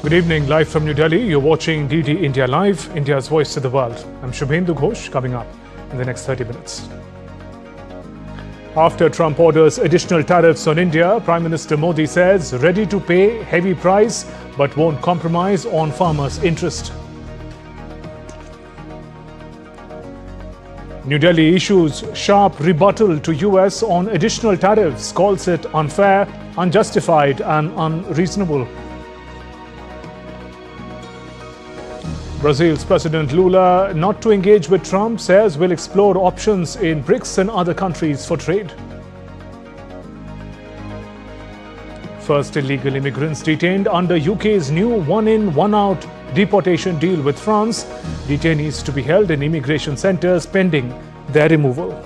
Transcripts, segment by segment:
Good evening, live from New Delhi. You're watching DD India Live, India's voice to the world. I'm Shubhendu Ghosh, coming up in the next 30 minutes. After Trump orders additional tariffs on India, Prime Minister Modi says ready to pay heavy price but won't compromise on farmers' interest. New Delhi issues sharp rebuttal to US on additional tariffs, calls it unfair, unjustified and unreasonable. Brazil's President Lula not to engage with Trump, says will explore options in BRICS and other countries for trade. First illegal immigrants detained under UK's new one-in, one-out deportation deal with France. Detainees to be held in immigration centres pending their removal.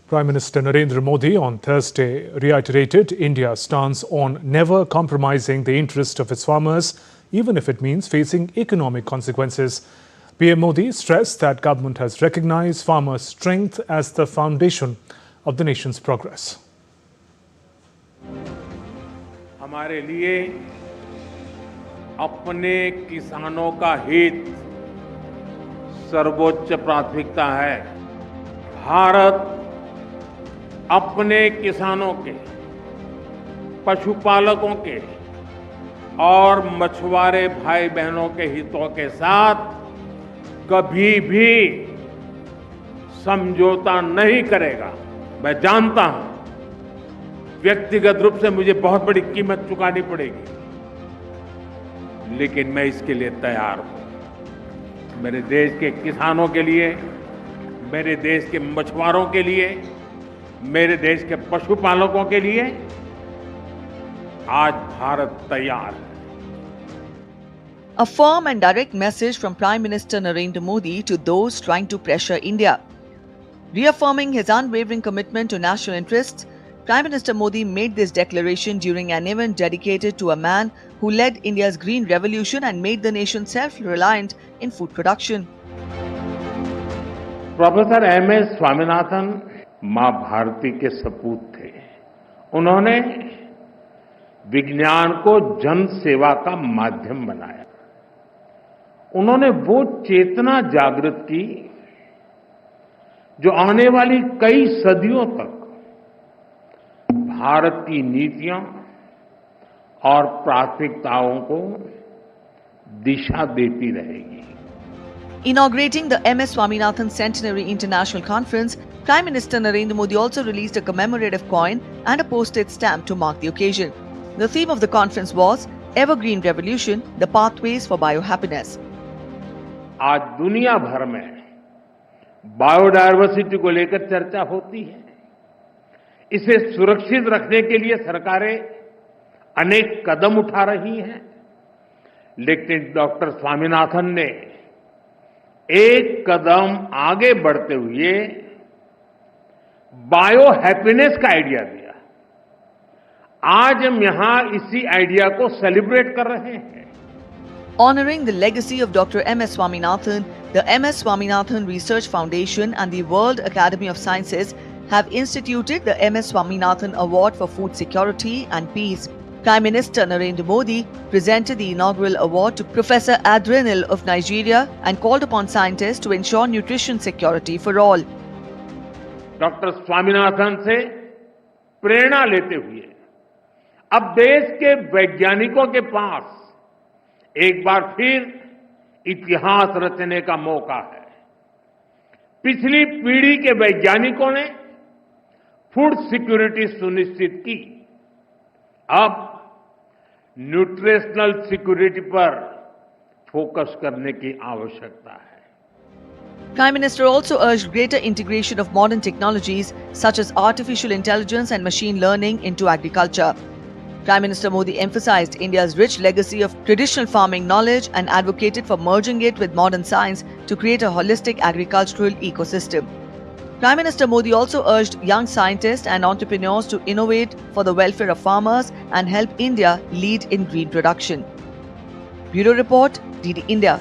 Prime Minister Narendra Modi on Thursday reiterated India's stance on never compromising the interest of its farmers, even if it means facing economic consequences. PM Modi stressed that government has recognized farmers' strength as the foundation of the nation's progress. हमारे लिए अपने किसानों का हित सर्वोच्च प्राथमिकता है। भारत अपने किसानों के, पशुपालकों के और मछुआरे भाई बहनों के हितों के साथ कभी भी समझौता नहीं करेगा। मैं जानता हूं व्यक्तिगत रूप से मुझे बहुत बड़ी कीमत चुकानी पड़ेगी, लेकिन मैं इसके लिए तैयार हूं। मेरे देश के किसानों के लिए, मेरे देश के मछुआरों के लिए, मेरे देश के पशुपालकों के लिए आज भारत तैयार है। A firm and direct message from Prime Minister Narendra Modi to those trying to pressure India. Reaffirming his unwavering commitment to national interests, Prime Minister Modi made this declaration during an event dedicated to a man who led India's Green Revolution and made the nation self-reliant in food production. Professor MS Swaminathan मां भारती के सपूत थे। उन्होंने विज्ञान को जन सेवा का माध्यम बनाया। उन्होंने वो चेतना जागृत की जो आने वाली कई सदियों तक भारत की नीतियों और प्राथमिकताओं को दिशा देती रहेगी। Inaugurating the MS Swaminathan Centenary International Conference, Prime Minister Narendra Modi also released a commemorative coin and a postage stamp to mark the occasion. The theme of the conference was Evergreen Revolution, the Pathways for Biohappiness. आज दुनिया भर में biodiversity को लेकर चर्चा होती है। इसे सुरक्षित रखने के लिए सरकारें अनेक कदम उठा रही हैं, लेकिन डॉक्टर स्वामीनाथन ने एक कदम आगे बढ़ते हुए बायो हैप्पीनेस का आइडिया दिया। आज हम यहां इसी आइडिया को सेलिब्रेट कर रहे हैं। Honoring the legacy of Dr. MS Swaminathan, the MS Swaminathan Research Foundation and the World Academy of Sciences have instituted the MS Swaminathan Award for Food Security and Peace. Prime Minister Narendra Modi presented the inaugural award to Professor Adrenal of Nigeria and called upon scientists to ensure nutrition security for all. Doctor Swaminathan से प्रेरणा लेते हुए अब देश के वैज्ञानिकों के पास एक बार फिर इतिहास रचने का मौका है। पिछली पीढ़ी के वैज्ञानिकों ने फूड सिक्योरिटी सुनिश्चित की। अब न्यूट्रिशनल सिक्योरिटी पर फोकस करने की आवश्यकता है। Prime Minister also urged greater integration of modern technologies such as artificial intelligence and machine learning into agriculture. Prime Minister Modi emphasized India's rich legacy of traditional farming knowledge and advocated for merging it with modern science to create a holistic agricultural ecosystem. Prime Minister Modi also urged young scientists and entrepreneurs to innovate for the welfare of farmers and help India lead in green production. Bureau Report, DD India.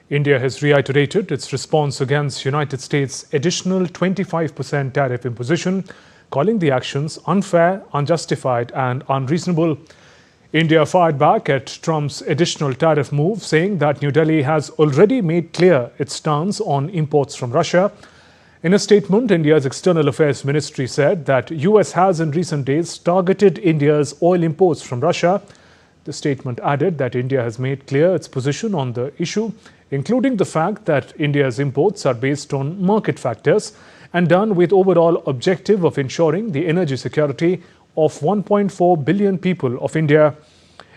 India has reiterated its response against United States' additional 25% tariff imposition, calling the actions unfair, unjustified and unreasonable. India fired back at Trump's additional tariff move, saying that New Delhi has already made clear its stance on imports from Russia. In a statement, India's External Affairs Ministry said that US has in recent days targeted India's oil imports from Russia. The statement added that India has made clear its position on the issue, including the fact that India's imports are based on market factors and done with overall objective of ensuring the energy security of 1.4 billion people of India.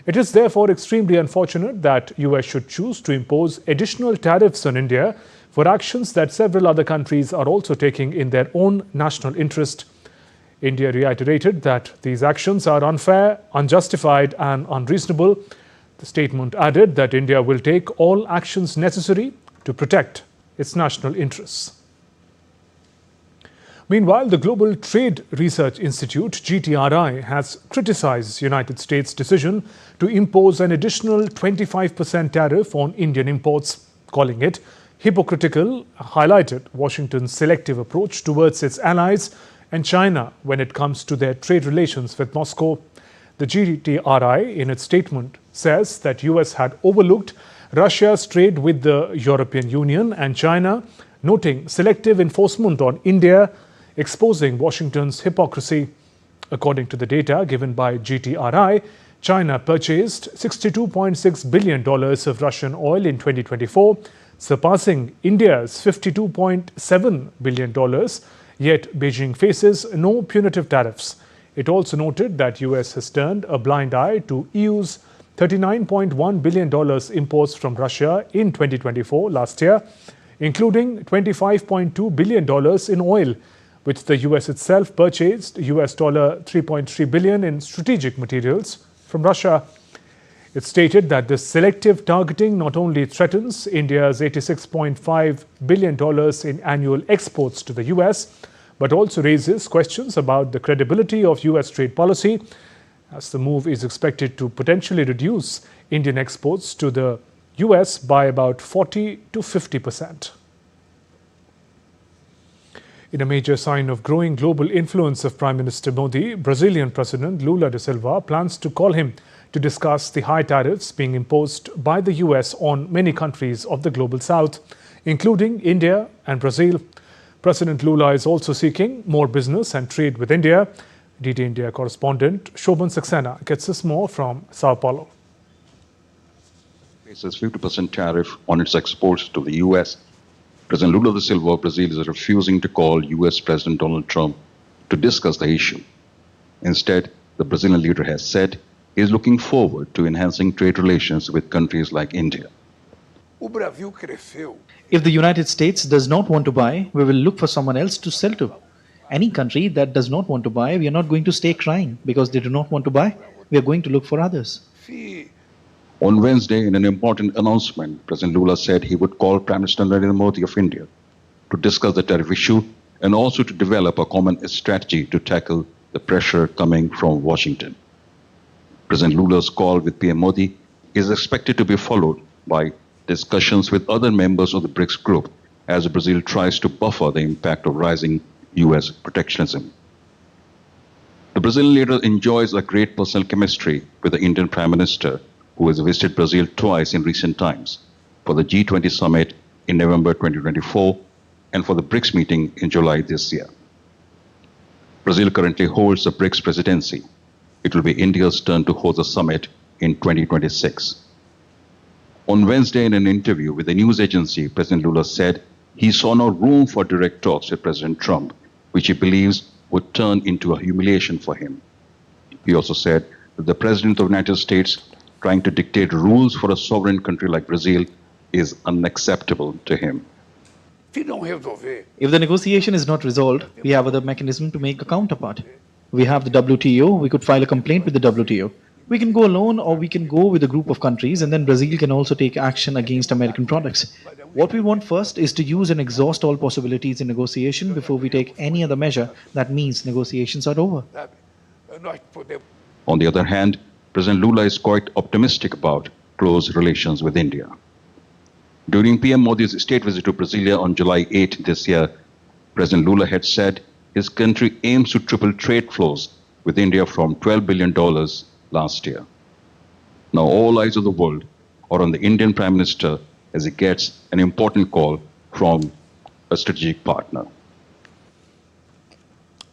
It is therefore extremely unfortunate that US should choose to impose additional tariffs on India for actions that several other countries are also taking in their own national interest. India reiterated that these actions are unfair, unjustified and unreasonable. The statement added that India will take all actions necessary to protect its national interests. Meanwhile, the Global Trade Research Institute, GTRI, has criticized the United States' decision to impose an additional 25% tariff on Indian imports, calling it hypocritical, highlighted Washington's selective approach towards its allies and China when it comes to their trade relations with Moscow. The GTRI, in its statement, says that US had overlooked Russia's trade with the European Union and China, noting selective enforcement on India, exposing Washington's hypocrisy. According to the data given by GTRI, China purchased $62.6 billion of Russian oil in 2024, surpassing India's $52.7 billion, yet Beijing faces no punitive tariffs. It also noted that US has turned a blind eye to EU's $39.1 billion imports from Russia in 2024 last year, including $25.2 billion in oil, which the US itself purchased US $3.3 billion in strategic materials from Russia. It stated that this selective targeting not only threatens India's $86.5 billion in annual exports to the US, but also raises questions about the credibility of US trade policy, as the move is expected to potentially reduce Indian exports to the US by about 40 to 50%. In a major sign of growing global influence of Prime Minister Modi, Brazilian President Lula da Silva plans to call him to discuss the high tariffs being imposed by the US on many countries of the global south, including India and Brazil. President Lula is also seeking more business and trade with India. DD India correspondent Shobhan Saxena gets us more from Sao Paulo. Faces 50% tariff on its exports to the US. President Lula da Silva of Brazil is refusing to call US President Donald Trump to discuss the issue. Instead, the Brazilian leader has said he is looking forward to enhancing trade relations with countries like India. If the United States does not want to buy, we will look for someone else to sell to. Any country that does not want to buy, we are not going to stay crying because they do not want to buy. We are going to look for others. On Wednesday, in an important announcement, President Lula said he would call Prime Minister Narendra Modi of India to discuss the tariff issue and also to develop a common strategy to tackle the pressure coming from Washington. President Lula's call with PM Modi is expected to be followed by discussions with other members of the BRICS group as Brazil tries to buffer the impact of rising US protectionism. The Brazilian leader enjoys a great personal chemistry with the Indian Prime Minister, who has visited Brazil twice in recent times for the G20 summit in November 2024 and for the BRICS meeting in July this year. Brazil currently holds the BRICS presidency. It will be India's turn to host the summit in 2026. On Wednesday, in an interview with a news agency, President Lula said he saw no room for direct talks with President Trump, which he believes would turn into a humiliation for him. He also said that the President of the United States trying to dictate rules for a sovereign country like Brazil is unacceptable to him. If the negotiation is not resolved, we have other mechanism to make a counterpart. We have the WTO, we could file a complaint with the WTO. We can go alone or we can go with a group of countries, and then Brazil can also take action against American products. What we want first is to use and exhaust all possibilities in negotiation before we take any other measure that means negotiations are over. On the other hand, President Lula is quite optimistic about close relations with India. During PM Modi's state visit to Brasilia on July 8 this year, President Lula had said his country aims to triple trade flows with India from $12 billion last year. Now all eyes of the world are on the Indian Prime Minister as he gets an important call from a strategic partner.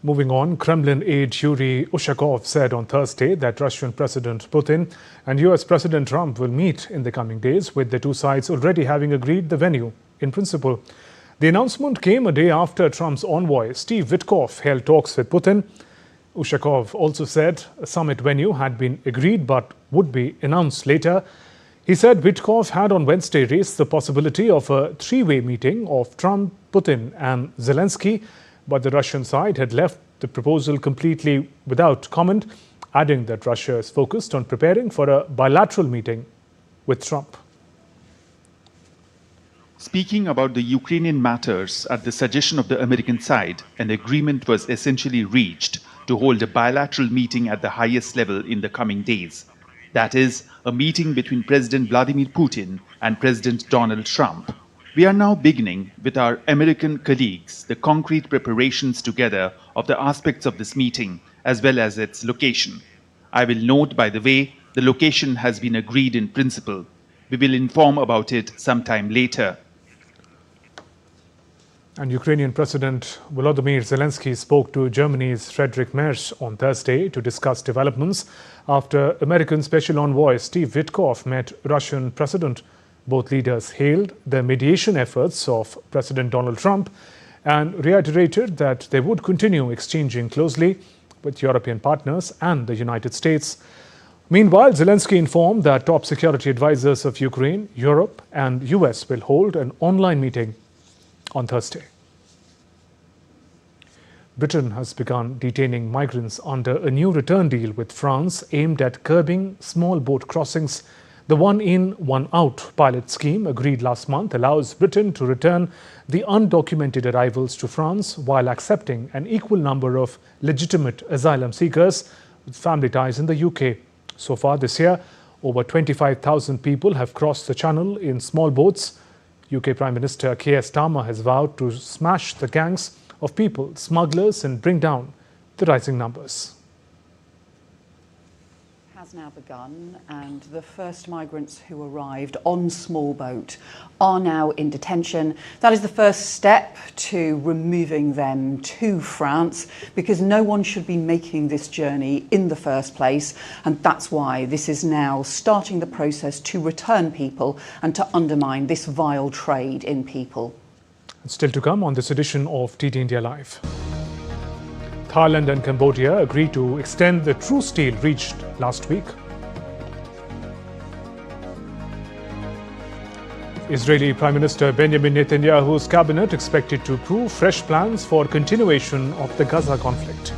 Moving on, Kremlin aide Yuri Ushakov said on Thursday that Russian President Putin and US President Trump will meet in the coming days, with the two sides already having agreed the venue in principle. The announcement came a day after Trump's envoy Steve Witkoff held talks with Putin. Ushakov also said a summit venue had been agreed but would be announced later. He said Witkoff had on Wednesday raised the possibility of a three-way meeting of Trump, Putin and Zelensky, but the Russian side had left the proposal completely without comment, adding that Russia is focused on preparing for a bilateral meeting with Trump. Speaking about the Ukrainian matters at the suggestion of the American side, an agreement was essentially reached to hold a bilateral meeting at the highest level in the coming days. That is, a meeting between President Vladimir Putin and President Donald Trump. We are now beginning with our American colleagues the concrete preparations together of the aspects of this meeting as well as its location. I will note, by the way, the location has been agreed in principle. We will inform about it sometime later. And Ukrainian President Volodymyr Zelensky spoke to Germany's Friedrich Merz on Thursday to discuss developments after American Special Envoy Steve Witkoff met Russian President. Both leaders hailed the mediation efforts of President Donald Trump and reiterated that they would continue exchanging closely with European partners and the United States. Meanwhile, Zelensky informed that top security advisors of Ukraine, Europe and US will hold an online meeting on Thursday. Britain has begun detaining migrants under a new return deal with France aimed at curbing small boat crossings. The one-in, one-out pilot scheme agreed last month allows Britain to return the undocumented arrivals to France while accepting an equal number of legitimate asylum seekers with family ties in the UK. So far this year, over 25,000 people have crossed the channel in small boats. UK Prime Minister Keir Starmer has vowed to smash the gangs of people smugglers and bring down the rising numbers. Has now begun, and the first migrants who arrived on small boat are now in detention. That is the first step to removing them to France, because no one should be making this journey in the first place, and that's why this is now starting the process to return people and to undermine this vile trade in people. And still to come on this edition of TD India Live. Thailand and Cambodia agreed to extend the truce deal reached last week. Israeli Prime Minister Benjamin Netanyahu's cabinet expected to approve fresh plans for continuation of the Gaza conflict.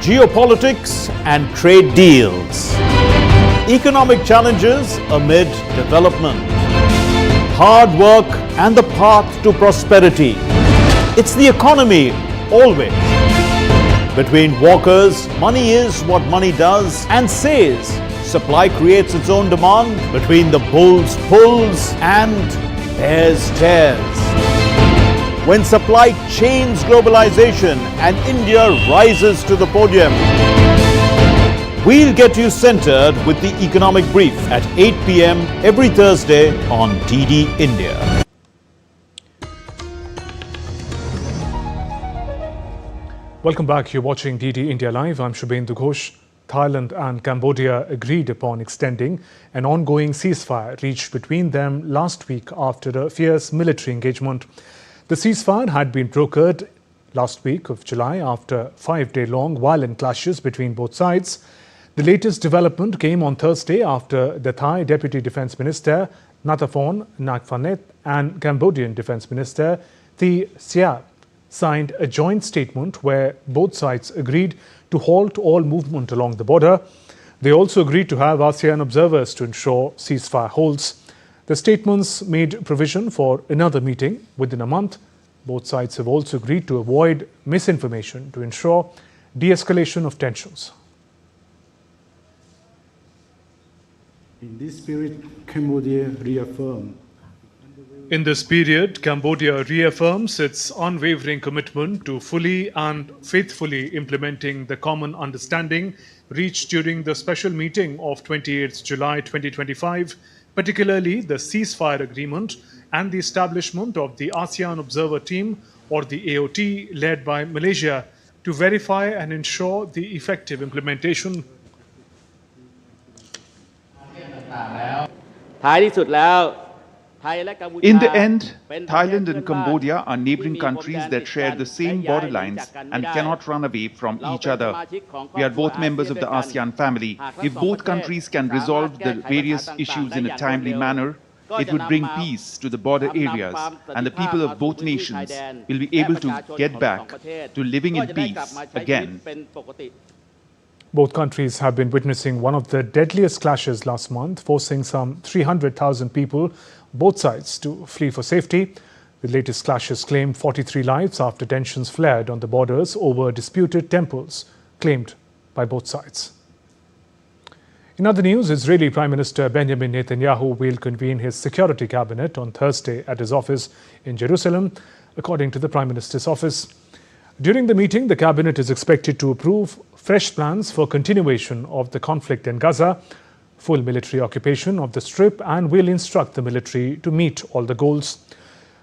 Geopolitics and trade deals. Economic challenges amid development. Hard work and the path to prosperity. It's the economy, always. Between walkers, money is what money does and says. Supply creates its own demand. Between the bulls pulls and bears tears. When supply chains globalization and India rises to the podium. We'll get you centered with the Economic Brief at 8 p.m. every Thursday on TD India. Welcome back. You're watching TD India Live. I'm Shubhendu Ghosh. Thailand and Cambodia agreed upon extending an ongoing ceasefire reached between them last week after a fierce military engagement. The ceasefire had been brokered last week of July after 5-day-long violent clashes between both sides. The latest development came on Thursday after the Thai Deputy Defence Minister Nathaphon Nakphanet and Cambodian Defence Minister Thi Siat signed a joint statement where both sides agreed to halt all movement along the border. They also agreed to have ASEAN observers to ensure ceasefire holds. The statements made provision for another meeting within a month. Both sides have also agreed to avoid misinformation to ensure de-escalation of tensions. In this spirit, Cambodia reaffirmed. In this period, Cambodia reaffirms its unwavering commitment to fully and faithfully implementing the common understanding reached during the special meeting of 28 July 2025, particularly the ceasefire agreement and the establishment of the ASEAN Observer Team, or the AOT, led by Malaysia, to verify and ensure the effective implementation. In the end, Thailand and Cambodia are neighboring countries that share the same borderlines and cannot run away from each other. We are both members of the ASEAN family. If both countries can resolve the various issues in a timely manner, it would bring peace to the border areas, and the people of both nations will be able to get back to living in peace again. Both countries have been witnessing one of the deadliest clashes last month, forcing some 300,000 people, both sides, to flee for safety. The latest clashes claimed 43 lives after tensions flared on the borders over disputed temples claimed by both sides. In other news, Israeli Prime Minister Benjamin Netanyahu will convene his security cabinet on Thursday at his office in Jerusalem, according to the Prime Minister's office. During the meeting, the cabinet is expected to approve fresh plans for continuation of the conflict in Gaza, full military occupation of the Strip, and will instruct the military to meet all the goals.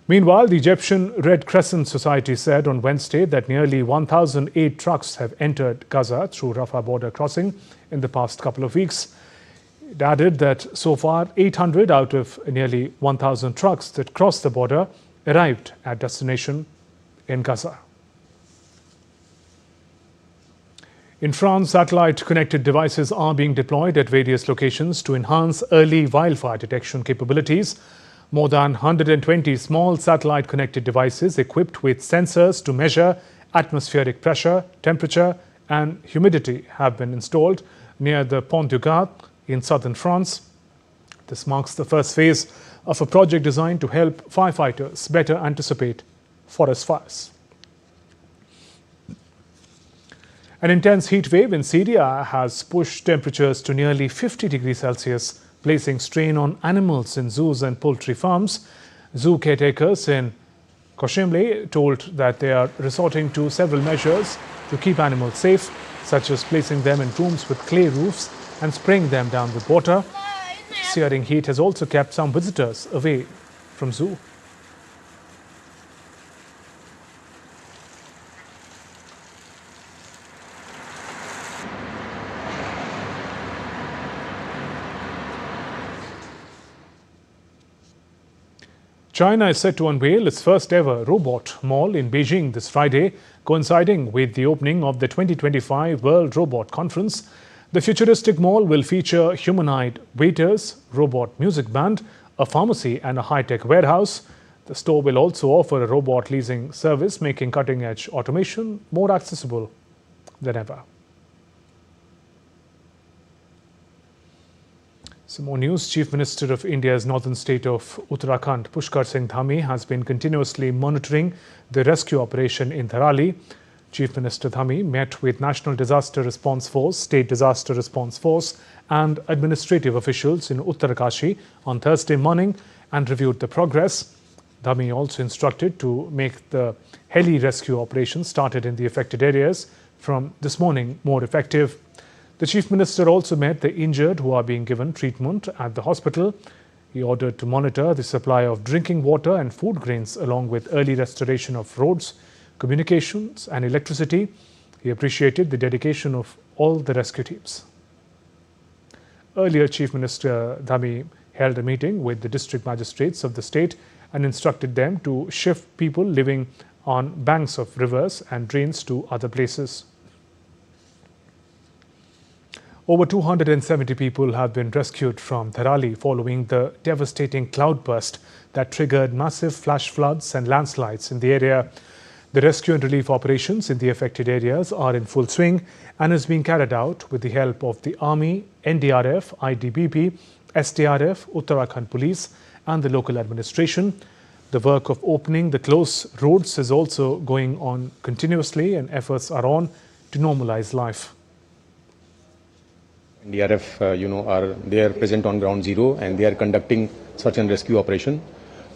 Meanwhile, the Egyptian Red Crescent Society said on Wednesday that nearly 1,008 trucks have entered Gaza through Rafah border crossing in the past couple of weeks. It added that so far 800 out of nearly 1,000 trucks that crossed the border arrived at destination in Gaza. In France, satellite-connected devices are being deployed at various locations to enhance early wildfire detection capabilities. More than 120 small satellite-connected devices equipped with sensors to measure atmospheric pressure, temperature and humidity have been installed near the Pont du Gard in southern France. This marks the first phase of a project designed to help firefighters better anticipate forest fires. An intense heat wave in Syria has pushed temperatures to nearly 50 degrees Celsius, placing strain on animals in zoos and poultry farms. Zoo caretakers in Koshimle told that they are resorting to several measures to keep animals safe, such as placing them in rooms with clay roofs and spraying them down with water. Searing heat has also kept some visitors away from zoo. China is set to unveil its first ever robot mall in Beijing this Friday, coinciding with the opening of the 2025 World Robot Conference. The futuristic mall will feature humanoid waiters, robot music band, a pharmacy and a high-tech warehouse. The store will also offer a robot leasing service, making cutting-edge automation more accessible than ever. Some more news. Chief Minister of India's northern state of Uttarakhand, Pushkar Singh Dhami, has been continuously monitoring the rescue operation in Tharali. Chief Minister Dhami met with National Disaster Response Force, State Disaster Response Force and administrative officials in Uttarakashi on Thursday morning and reviewed the progress. Dhami also instructed to make the heli rescue operation started in the affected areas from this morning more effective. The Chief Minister also met the injured who are being given treatment at the hospital. He ordered to monitor the supply of drinking water and food grains along with early restoration of roads, communications and electricity. He appreciated the dedication of all the rescue teams. Earlier, Chief Minister Dhami held a meeting with the district magistrates of the state and instructed them to shift people living on banks of rivers and drains to other places. Over 270 people have been rescued from Dharali following the devastating cloudburst that triggered massive flash floods and landslides in the area. The rescue and relief operations in the affected areas are in full swing and is being carried out with the help of the Army, NDRF, IDBP, SDRF, Uttarakhand Police and the local administration. The work of opening the closed roads is also going on continuously and efforts are on to normalize life. NDRF, they are present on ground zero and they are conducting search and rescue operation.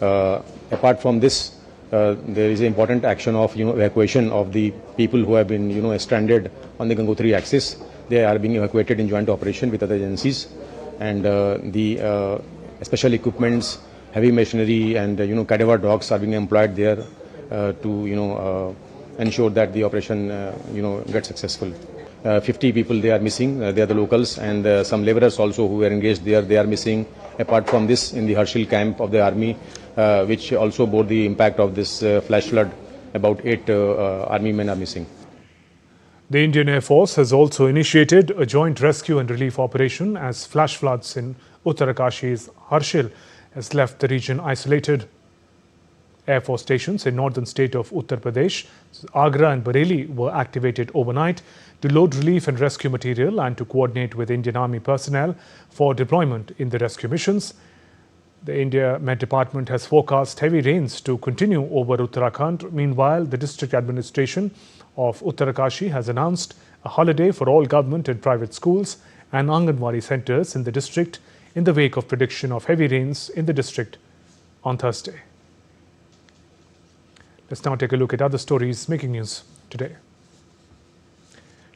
Apart from this, there is an important action of evacuation of the people who have been stranded on the Gangotri axis. They are being evacuated in joint operation with other agencies, and the special equipments, heavy machinery, and cadaver dogs are being employed there to ensure that the operation gets successful. 50 people they are missing. They are the locals, and some laborers also who were engaged there. They are missing. Apart from this, in the Harshil camp of the army, which also bore the impact of this flash flood, about 8 army men are missing. The Indian Air Force has also initiated a joint rescue and relief operation as flash floods in Uttarakash's Harshil has left the region isolated. Air Force stations in northern state of Uttar Pradesh, Agra and Bareilly were activated overnight to load relief and rescue material and to coordinate with Indian Army personnel for deployment in the rescue missions. The India Met Department has forecast heavy rains to continue over Uttarakhand. Meanwhile, the district administration of Uttarakashi has announced a holiday for all government and private schools and Anganwadi centres in the district in the wake of prediction of heavy rains in the district on Thursday. Let's now take a look at other stories making news today.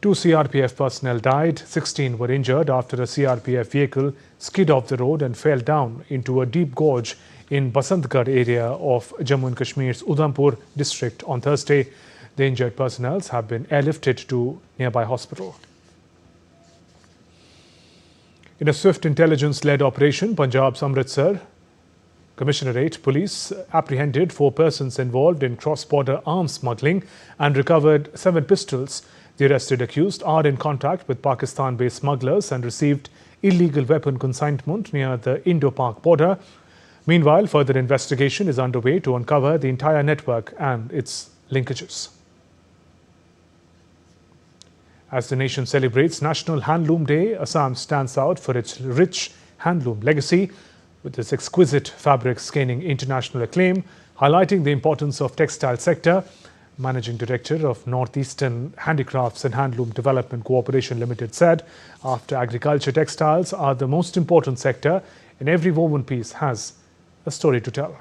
2 CRPF personnel died, 16 were injured after a CRPF vehicle skid off the road and fell down into a deep gorge in Basantgarh area of Jammu and Kashmir's Udhampur district on Thursday. The injured personnel have been airlifted to nearby hospital. In a swift intelligence-led operation, Punjab's Amritsar Commissionerate Police apprehended 4 persons involved in cross-border arms smuggling and recovered 7 pistols. The arrested accused are in contact with Pakistan-based smugglers and received illegal weapon consignment near the Indo-Pak border. Meanwhile, further investigation is underway to uncover the entire network and its linkages. As the nation celebrates National Handloom Day, Assam stands out for its rich handloom legacy, with its exquisite fabrics gaining international acclaim, highlighting the importance of textile sector. Managing Director of Northeastern Handicrafts and Handloom Development Cooperation Limited said, after agriculture, textiles are the most important sector and every woven piece has a story to tell.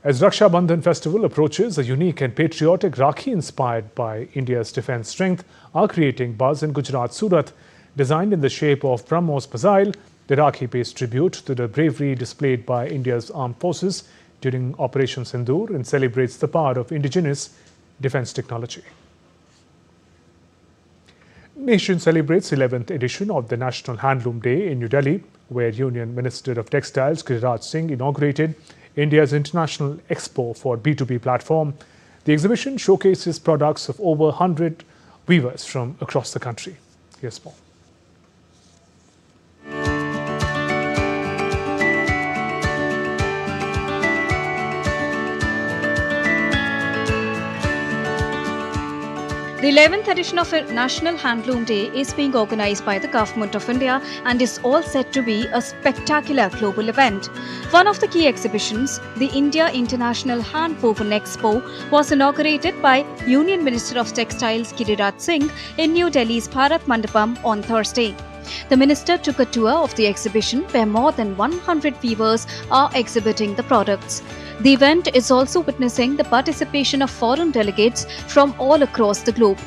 As Raksha Bandhan festival approaches, a unique and patriotic Rakhi inspired by India's defence strength are creating buzz in Gujarat, Surat. Designed in the shape of BrahMos missile, the Rakhi pays tribute to the bravery displayed by India's armed forces during Operation Sindoor and celebrates the power of indigenous defence technology. Nation celebrates 11th edition of the National Handloom Day in New Delhi, where Union Minister of Textiles Giriraj Singh inaugurated India's International Expo for B2B platform. The exhibition showcases products of over 100 weavers from across the country. Here's more. The 11th edition of National Handloom Day is being organized by the Government of India and is all set to be a spectacular global event. One of the key exhibitions, the India International Handwoven Expo, was inaugurated by Union Minister of Textiles Giriraj Singh in New Delhi's Bharat Mandapam on Thursday. The minister took a tour of the exhibition where more than 100 weavers are exhibiting the products. The event is also witnessing the participation of foreign delegates from all across the globe.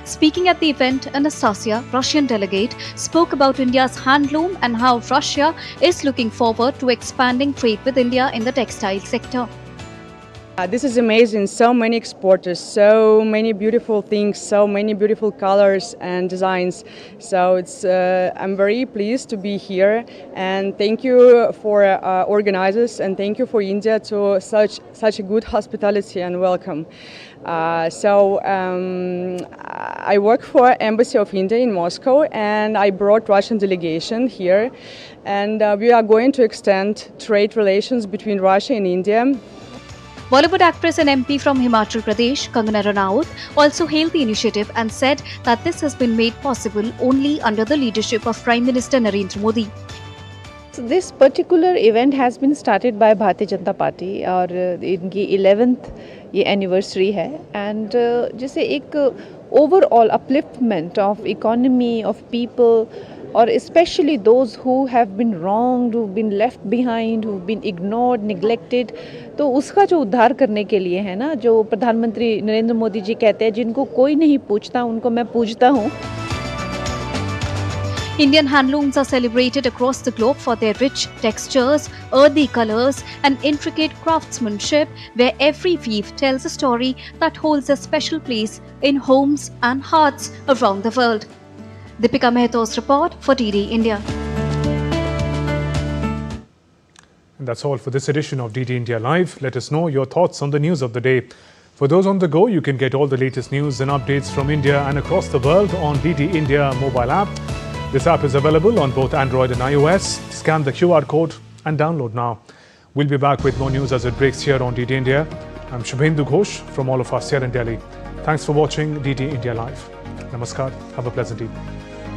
Speaking at the event, Anastasia, Russian delegate, spoke about India's handloom and how Russia is looking forward to expanding trade with India in the textile sector. This is amazing. So many exporters, so many beautiful things, so many beautiful colors and designs. So I'm very pleased to be here, and thank you for organizers, and thank you for India to such a good hospitality and welcome. I work for Embassy of India in Moscow, and I brought Russian delegation here, and we are going to extend trade relations between Russia and India. Bollywood actress and MP from Himachal Pradesh, Kangana Ranaut, also hailed the initiative and said that this has been made possible only under the leadership of Prime Minister Narendra Modi. So this particular event has been started by Bharatiya Janata Party और इनकी 11th ये anniversary है, and जैसे एक overall upliftment of economy, of people, or especially those who have been wronged, who've been left behind, who've been ignored, neglected, तो उसका जो उद्धार करने के लिए है ना, जो प्रधानमंत्री नरेंद्र मोदी जी कहते हैं, जिनको कोई नहीं पूछता उनको मैं पूजता हूँ. Indian handlooms are celebrated across the globe for their rich textures, earthy colors, and intricate craftsmanship, where every weave tells a story that holds a special place in homes and hearts around the world. Deepika Mehto's report for DD India. And that's all for this edition of DD India Live. Let us know your thoughts on the news of the day. For those on the go, you can get all the latest news and updates from India and across the world on DD India mobile app. This app is available on both Android and iOS. Scan the QR code and download now. We'll be back with more news as it breaks here on DD India. I'm Shubhendu Ghosh from all of us here in Delhi. Thanks for watching DD India Live. Namaskar. Have a pleasant evening.